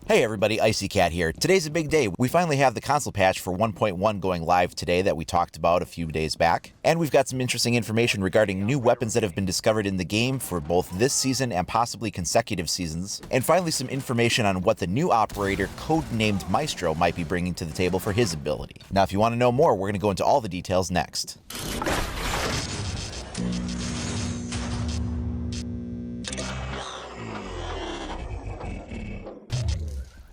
Hey everybody, Icy Cat here. Today's a big day. We finally have the console patch for 1.1 going live today that we talked about a few days back. And we've got some interesting information regarding new weapons that have been discovered in the game for both this season and possibly consecutive seasons. And finally some information on what the new operator, codenamed Maestro, might be bringing to the table for his ability. Now if you want to know more, we're going to go into all the details next.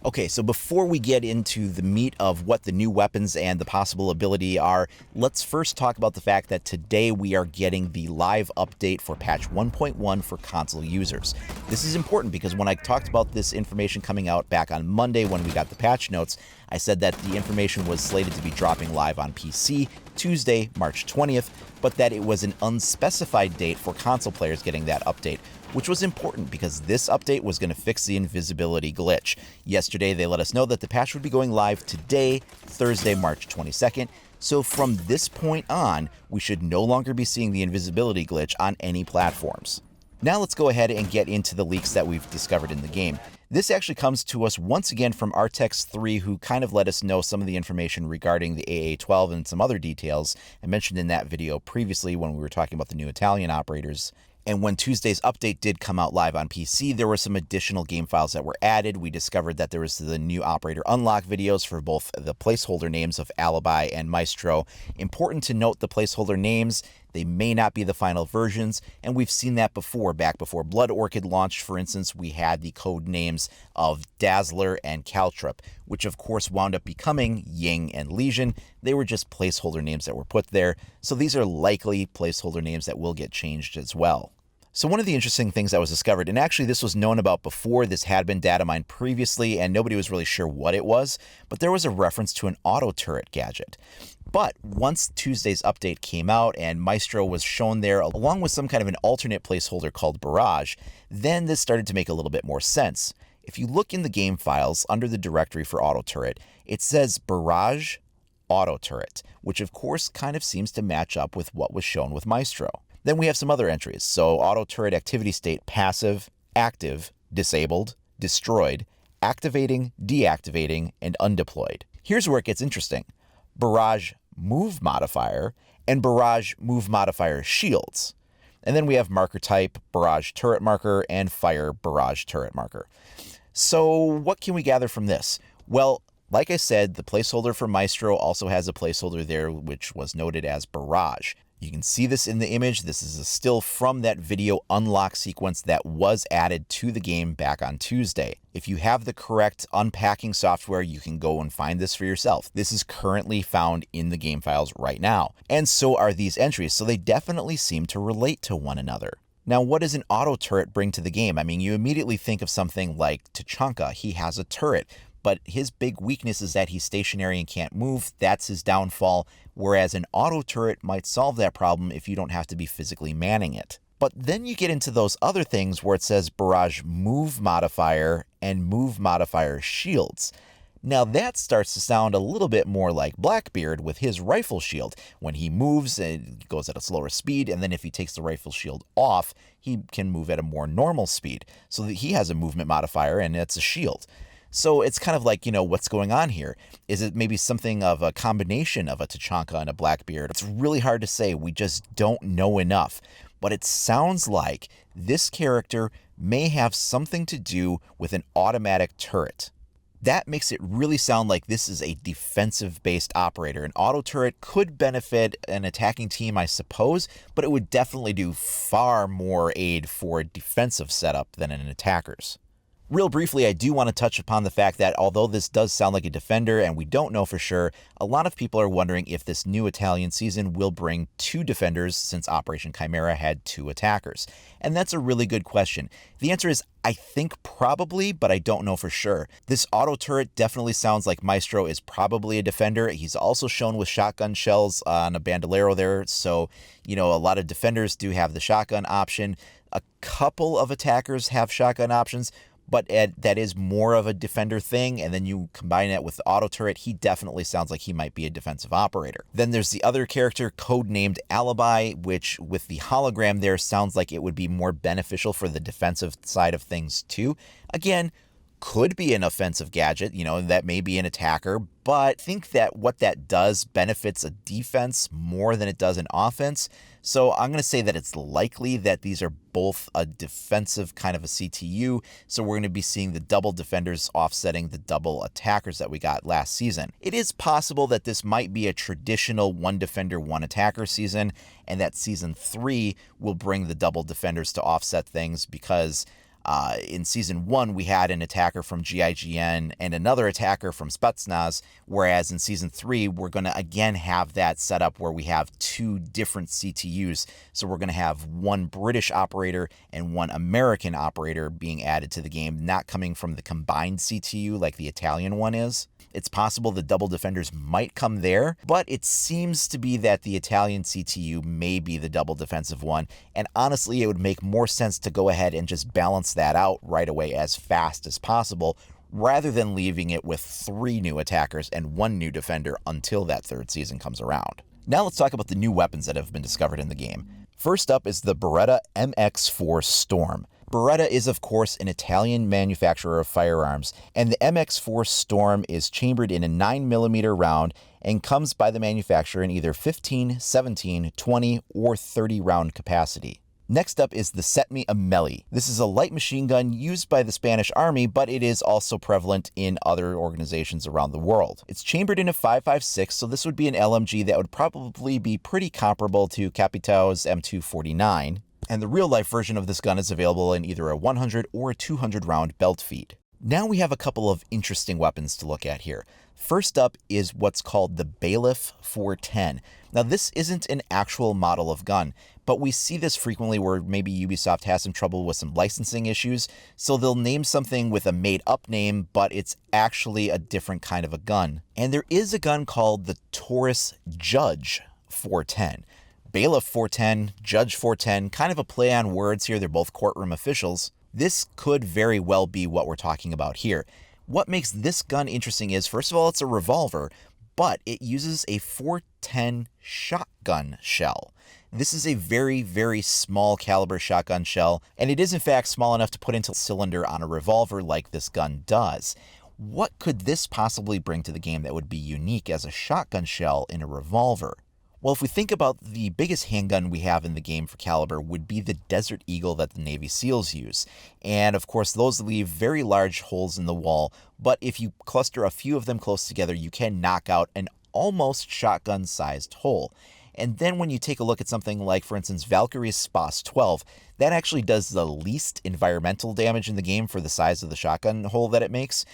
Okay, so before we get into the meat of what the new weapons and the possible ability are, let's first talk about the fact that today we are getting the live update for patch 1.1 for console users. This is important because when I talked about this information coming out back on Monday when we got the patch notes, I said that the information was slated to be dropping live on PC Tuesday, March 20th, but that it was an unspecified date for console players getting that update, which was important because this update was going to fix the invisibility glitch. Yesterday, they let us know that the patch would be going live today, Thursday, March 22nd. So from this point on, we should no longer be seeing the invisibility glitch on any platforms. Now let's go ahead and get into the leaks that we've discovered in the game. This actually comes to us once again from Artex3, who kind of let us know some of the information regarding the AA-12 and some other details I mentioned in that video previously when we were talking about the new Italian operators. And when Tuesday's update did come out live on PC, there were some additional game files that were added. We discovered that there was the new operator unlock videos for both the placeholder names of Alibi and Maestro. Important to note the placeholder names, they may not be the final versions, and we've seen that before. Back before Blood Orchid launched, for instance, we had the code names of Dazzler and Caltrip, which of course wound up becoming Ying and Legion. They were just placeholder names that were put there, so these are likely placeholder names that will get changed as well. So one of the interesting things that was discovered, and actually this was known about before, this had been data mined previously and nobody was really sure what it was, but there was a reference to an auto turret gadget. But once Tuesday's update came out and Maestro was shown there along with some kind of an alternate placeholder called Barrage, then this started to make a little bit more sense. If you look in the game files under the directory for auto turret, it says Barrage auto turret, which of course kind of seems to match up with what was shown with Maestro. Then we have some other entries. So auto turret activity state passive, active, disabled, destroyed, activating, deactivating, and undeployed. Here's where it gets interesting. Barrage move modifier and barrage move modifier shields. And then we have marker type, barrage turret marker, and fire barrage turret marker. So what can we gather from this? Well, like I said, the placeholder for Maestro also has a placeholder there which was noted as barrage. You can see this in the image. This is a still from that video unlock sequence that was added to the game back on Tuesday. If you have the correct unpacking software, you can go and find this for yourself. This is currently found in the game files right now. And so are these entries, so they definitely seem to relate to one another. Now, what does an auto turret bring to the game? I mean, you immediately think of something like Tachanka. He has a turret, but his big weakness is that he's stationary and can't move. That's his downfall, whereas an auto turret might solve that problem if you don't have to be physically manning it. But then you get into those other things where it says barrage move modifier and move modifier shields. Now that starts to sound a little bit more like Blackbeard with his rifle shield. When he moves, it goes at a slower speed, and then if he takes the rifle shield off, he can move at a more normal speed. So that he has a movement modifier and it's a shield. So it's kind of like, what's going on here? Is it maybe something of a combination of a Tachanka and a Blackbeard? It's really hard to say. We just don't know enough. But it sounds like this character may have something to do with an automatic turret. That makes it really sound like this is a defensive-based operator. An auto turret could benefit an attacking team, I suppose, but it would definitely do far more aid for a defensive setup than an attacker's. Real briefly, I do want to touch upon the fact that although this does sound like a defender and we don't know for sure, a lot of people are wondering if this new Italian season will bring 2 defenders since Operation Chimera had 2 attackers. And that's a really good question. The answer is I think probably, but I don't know for sure. This auto turret definitely sounds like Maestro is probably a defender. He's also shown with shotgun shells on a bandolero there. So, a lot of defenders do have the shotgun option. A couple of attackers have shotgun options, but that is more of a defender thing, and then you combine it with the auto turret, he definitely sounds like he might be a defensive operator. Then there's the other character, codenamed Alibi, which with the hologram there sounds like it would be more beneficial for the defensive side of things too. Again, could be an offensive gadget, that may be an attacker, but I think that what that does benefits a defense more than it does an offense. So I'm going to say that it's likely that these are both a defensive kind of a CTU. So we're going to be seeing the double defenders offsetting the double attackers that we got last season. It is possible that this might be a traditional one defender, one attacker season, and that season 3 will bring the double defenders to offset things because in Season 1, we had an attacker from GIGN and another attacker from Spetsnaz, whereas in Season 3, we're going to again have that set up where we have 2 different CTUs. So we're going to have one British operator and one American operator being added to the game, not coming from the combined CTU like the Italian one is. It's possible the double defenders might come there, but it seems to be that the Italian CTU may be the double defensive one, and honestly, it would make more sense to go ahead and just balance that out right away as fast as possible, rather than leaving it with 3 new attackers and 1 new defender until that 3rd season comes around. Now let's talk about the new weapons that have been discovered in the game. First up is the Beretta MX4 Storm. Beretta is, of course, an Italian manufacturer of firearms, and the MX4 Storm is chambered in a 9mm round and comes by the manufacturer in either 15, 17, 20, or 30 round capacity. Next up is the Setme Ameli. This is a light machine gun used by the Spanish Army, but it is also prevalent in other organizations around the world. It's chambered in a 5.56, so this would be an LMG that would probably be pretty comparable to Capitão's M249. And the real-life version of this gun is available in either a 100 or a 200 round belt feed. Now we have a couple of interesting weapons to look at here. First up is what's called the Bailiff 410. Now this isn't an actual model of gun, but we see this frequently where maybe Ubisoft has some trouble with some licensing issues, so they'll name something with a made-up name, but it's actually a different kind of a gun. And there is a gun called the Taurus Judge 410. Bailiff 410, Judge 410, kind of a play on words here. They're both courtroom officials. This could very well be what we're talking about here. What makes this gun interesting is, first of all, it's a revolver, but it uses a 410 shotgun shell. This is a very, very small caliber shotgun shell, and it is in fact small enough to put into a cylinder on a revolver like this gun does. What could this possibly bring to the game that would be unique as a shotgun shell in a revolver? Well, if we think about the biggest handgun we have in the game for caliber would be the Desert Eagle that the Navy SEALs use. And of course, those leave very large holes in the wall, but if you cluster a few of them close together, you can knock out an almost shotgun-sized hole. And then when you take a look at something like, for instance, Valkyrie's SPAS 12, that actually does the least environmental damage in the game for the size of the shotgun hole that it makes.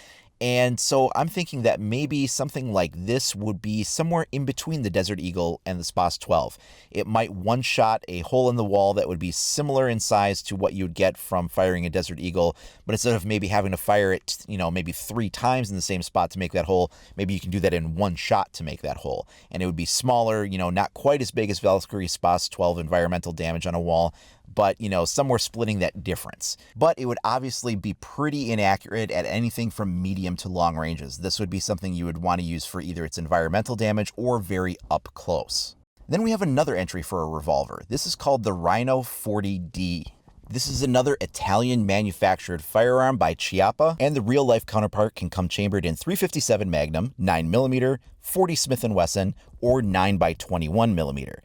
And so I'm thinking that maybe something like this would be somewhere in between the Desert Eagle and the SPAS 12. It might one-shot a hole in the wall that would be similar in size to what you would get from firing a Desert Eagle, but instead of maybe having to fire it, maybe 3 times in the same spot to make that hole, maybe you can do that in one shot to make that hole. And it would be smaller, not quite as big as Valkyrie's SPAS 12 environmental damage on a wall, but, somewhere splitting that difference. But it would obviously be pretty inaccurate at anything from medium to long ranges. This would be something you would want to use for either its environmental damage or very up close. Then we have another entry for a revolver. This is called the Rhino 40D. This is another Italian manufactured firearm by Chiappa, and the real life counterpart can come chambered in .357 Magnum, 9mm, 40 Smith & Wesson, or 9x21mm.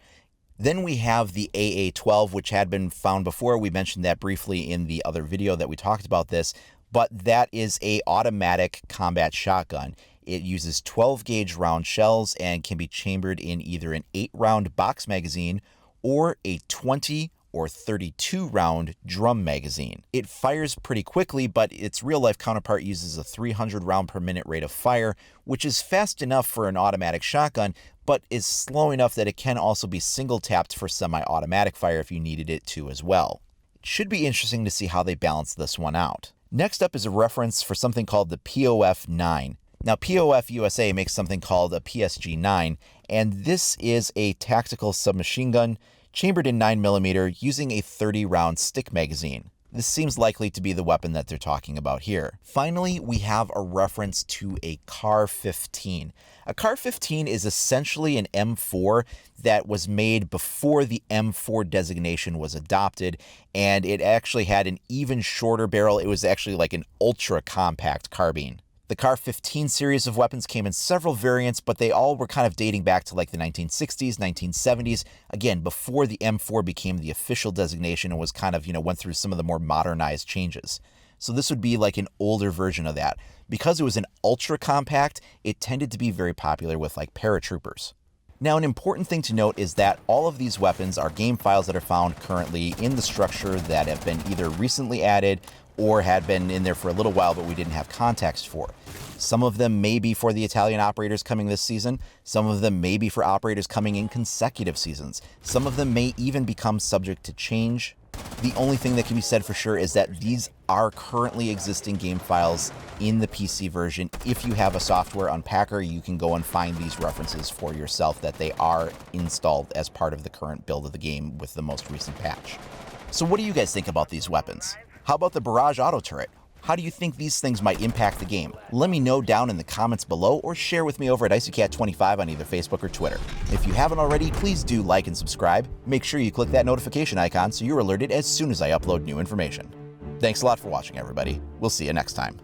Then we have the AA-12, which had been found before. We mentioned that briefly in the other video that we talked about this, but that is a automatic combat shotgun. It uses 12 gauge round shells and can be chambered in either an 8-round box magazine or a 20 or 32-round drum magazine. It fires pretty quickly, but its real-life counterpart uses a 300 round per minute rate of fire, which is fast enough for an automatic shotgun, but is slow enough that it can also be single-tapped for semi-automatic fire if you needed it to as well. It should be interesting to see how they balance this one out. Next up is a reference for something called the POF-9. Now, POF USA makes something called a PSG-9, and this is a tactical submachine gun chambered in 9mm using a 30-round stick magazine. This seems likely to be the weapon that they're talking about here. Finally, we have a reference to a CAR-15. A CAR-15 is essentially an M4 that was made before the M4 designation was adopted, and it actually had an even shorter barrel. It was actually like an ultra-compact carbine. The CAR-15 series of weapons came in several variants, but they all were kind of dating back to like the 1960s, 1970s, again, before the M4 became the official designation and was kind of, went through some of the more modernized changes. So this would be like an older version of that. Because it was an ultra compact, it tended to be very popular with like paratroopers. Now, an important thing to note is that all of these weapons are game files that are found currently in the structure that have been either recently added or had been in there for a little while, but we didn't have context for. Some of them may be for the Italian operators coming this season. Some of them may be for operators coming in consecutive seasons. Some of them may even become subject to change. The only thing that can be said for sure is that these are currently existing game files in the PC version. If you have a software unpacker, you can go and find these references for yourself, that they are installed as part of the current build of the game with the most recent patch. So what do you guys think about these weapons? How about the barrage auto turret? How do you think these things might impact the game? Let me know down in the comments below, or share with me over at IcyCat25 on either Facebook or Twitter. If you haven't already, please do like and subscribe. Make sure you click that notification icon so you're alerted as soon as I upload new information. Thanks a lot for watching, everybody. We'll see you next time.